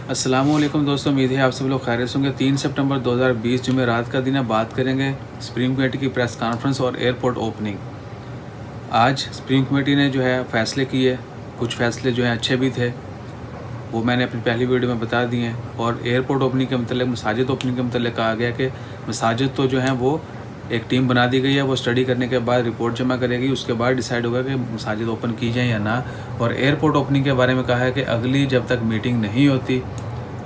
अस्सलाम वालेकुम दोस्तों, उम्मीद है आप सब लोग खैरियत से होंगे। 3 सितंबर 2020 जुमेरात का दिन है। बात करेंगे सुप्रीम कमेटी की प्रेस कॉन्फ्रेंस और एयरपोर्ट ओपनिंग। आज सुप्रीम कमेटी ने जो है फ़ैसले किए, कुछ फ़ैसले जो हैं अच्छे भी थे, वो मैंने अपनी पहली वीडियो में बता दिए हैं। और एयरपोर्ट ओपनिंग के मतलब, मसाजिद ओपनिंग के मतलब कहा गया कि मसाजिद तो जो हैं वो एक टीम बना दी गई है, वो स्टडी करने के बाद रिपोर्ट जमा करेगी, उसके बाद डिसाइड होगा कि मसाजिद ओपन की जाए या ना। और एयरपोर्ट ओपनिंग के बारे में कहा है कि अगली जब तक मीटिंग नहीं होती,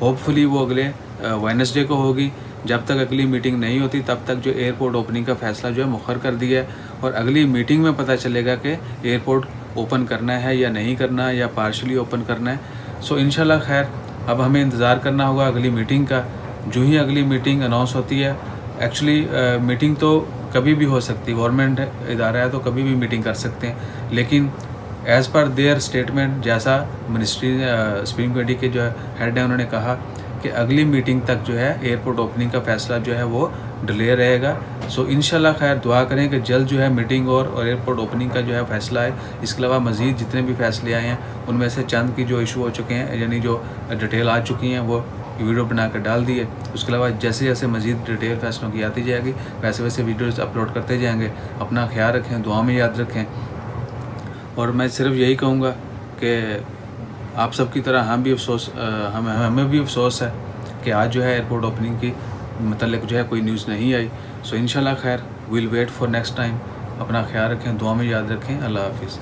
होपफुली वो अगले वेडनेसडे को होगी, जब तक अगली मीटिंग नहीं होती तब तक जो एयरपोर्ट ओपनिंग का फ़ैसला जो है मुखर कर दिया है। और अगली मीटिंग में पता चलेगा कि एयरपोर्ट ओपन करना है या नहीं करना है, या पार्शली ओपन करना है। सो इंशाल्लाह खैर, अब हमें इंतज़ार करना होगा अगली मीटिंग का। जो ही अगली मीटिंग अनाउंस होती है, एक्चुअली मीटिंग तो कभी भी हो सकती है, गवर्नमेंट इदारा है तो कभी भी मीटिंग कर सकते हैं, लेकिन एज़ पर देयर स्टेटमेंट, जैसा मिनिस्ट्री सुप्रीम कमेटी के जो हेड है उन्होंने कहा कि अगली मीटिंग तक जो है एयरपोर्ट ओपनिंग का फ़ैसला जो है वो डिले रहेगा। सो इंशाल्लाह खैर दुआ करें कि जल्द जो है मीटिंग और एयरपोर्ट ओपनिंग का जो है फ़ैसला है। इसके अलावा मज़ीद जितने भी फ़ैसले आए हैं उनमें से चंद की जो इशू हो चुके हैं, यानी जो डिटेल आ चुकी हैं, वो वीडियो बना कर डाल दिए। उसके अलावा जैसे जैसे मज़ीद डिटेल फ़ैसलों की आती जाएगी, वैसे वैसे वीडियोज़ अपलोड करते जाएंगे। अपना ख्याल रखें, दुआ में याद रखें। और मैं सिर्फ यही कहूँगा कि आप सब की तरह हमें भी अफसोस है कि आज जो है एयरपोर्ट ओपनिंग की मतलब जो है कोई न्यूज़ नहीं आई। सो इंशाल्लाह खैर, will wait for next time. अपना ख्याल रखें, दुआ में याद रखें। अल्लाह हाफिज़।